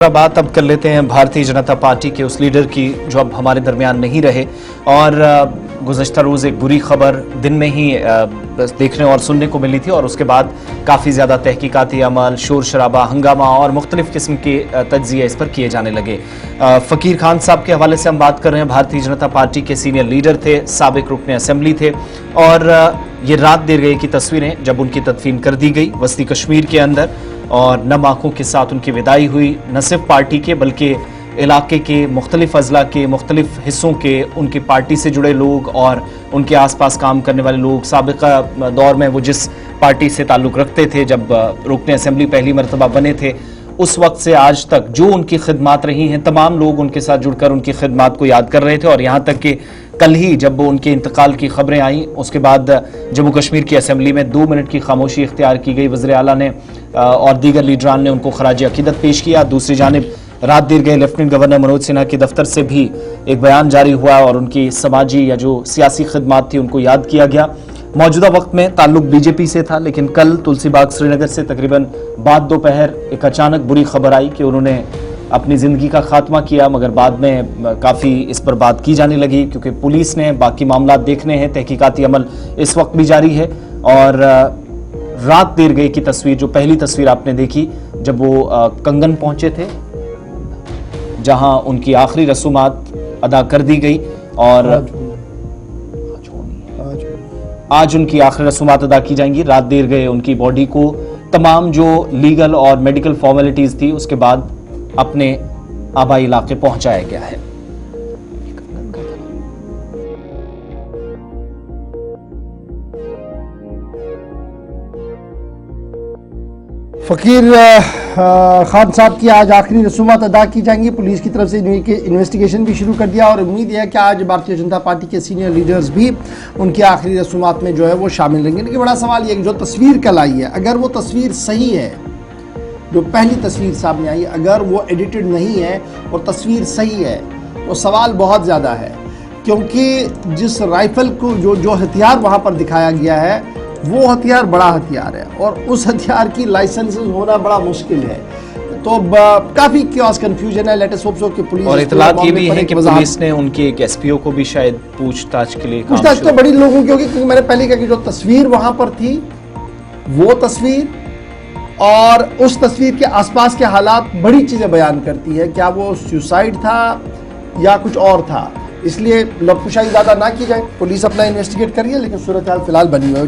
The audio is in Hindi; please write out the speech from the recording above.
बात अब कर लेते हैं भारतीय जनता पार्टी के उस लीडर की जो अब हमारे दरमियान नहीं रहे और गुज़श्ता रोज़ एक बुरी खबर दिन में ही देखने और सुनने को मिली थी और उसके बाद काफ़ी ज़्यादा तहकीकाती अमल, शोर शराबा, हंगामा और मुख्तलिफ किस्म के तज्ज़िये इस पर किए जाने लगे। फ़कीर खान साहब के हवाले से हम बात कर रहे हैं। भारतीय जनता पार्टी के सीनियर लीडर थे, साबिक रुकने असेंबली थे और ये रात देर गए की तस्वीरें जब उनकी तदफीन कर दी गई वस्ती कश्मीर के अंदर और नम आंखों के साथ उनकी विदाई हुई, न सिर्फ पार्टी के बल्कि इलाके के मुख्तलिफ अजला के मुख्तलिफ हिस्सों के उनकी पार्टी से जुड़े लोग और उनके आसपास काम करने वाले लोग। साबिका दौर में वो जिस पार्टी से ताल्लुक़ रखते थे, जब रुकने असेंबली पहली मरतबा बने थे, उस वक्त से आज तक जो उनकी खिदमात रही हैं, तमाम लोग उनके साथ जुड़कर उनकी खिदमात को याद कर रहे थे। और यहाँ तक कि कल ही जब वो उनके इंतकाल की खबरें आईं, उसके बाद जम्मू कश्मीर की असेंबली में 2 मिनट की खामोशी इख्तियार की गई। वज़ीर आला ने और दीगर लीडरान ने उनको खराज अकीदत पेश किया। दूसरी जानिब रात देर गए लेफ्टिनेंट गवर्नर मनोज सिन्हा के दफ्तर से भी एक बयान जारी हुआ और उनकी समाजी या जो सियासी खिदमात थी उनको याद किया गया। मौजूदा वक्त में ताल्लुक बीजेपी से था, लेकिन कल तुलसीबाग श्रीनगर से तकरीबन बाद दोपहर एक अचानक बुरी खबर आई कि उन्होंने अपनी ज़िंदगी का खात्मा किया, मगर बाद में काफ़ी इस पर बात की जाने लगी क्योंकि पुलिस ने बाकी मामला देखने हैं, तहकीकाती अमल इस वक्त भी जारी है। और रात देर गए की तस्वीर, जो पहली तस्वीर आपने देखी जब वो कंगन पहुंचे थे, जहां उनकी आखिरी रसूमात अदा कर दी गई और आज उनकी आखिरी रसूमात अदा की जाएंगी। रात देर गए उनकी बॉडी को तमाम जो लीगल और मेडिकल फॉर्मेलिटीज थी उसके बाद अपने आबाई इलाके पहुंचाया गया है। फ़कीर खान साहब की आज आखिरी रसूमात अदा की जाएंगी। पुलिस की तरफ से इन्वेस्टिगेशन भी शुरू कर दिया और उम्मीद है कि आज भारतीय जनता पार्टी के सीनियर लीडर्स भी उनकी आखिरी रसूमात में जो है वो शामिल रहेंगे। लेकिन बड़ा सवाल ये कि जो तस्वीर कल आई है, अगर वो तस्वीर सही है, जो पहली तस्वीर सामने आई, अगर वो एडिटेड नहीं है और तस्वीर सही है, तो सवाल बहुत ज़्यादा है। क्योंकि जिस राइफल को जो हथियार वहाँ पर दिखाया गया है वो हथियार बड़ा हथियार है और उस हथियार की लाइसेंस होना बड़ा मुश्किल है। तो काफ़ी क्योस कंफ्यूजन है। लेटेस्ट होप सो कि पुलिस और इतलात ये भी है कि पुलिस ने उनके एक एसपीओ को भी शायद पूछताछ के लिए पूछताछ तो बड़ी लोगों की होगी, क्योंकि मैंने पहले कहा कि जो तस्वीर वहाँ पर थी वो तस्वीर और उस तस्वीर के आसपास के हालात बड़ी चीज़ें बयान करती है। क्या वो सुसाइड था या कुछ और था, इसलिए लबकुशाई ज़्यादा ना की जाए। पुलिस अपना इन्वेस्टिगेट करिए, लेकिन सूरत हाल फिलहाल बनी हुई है।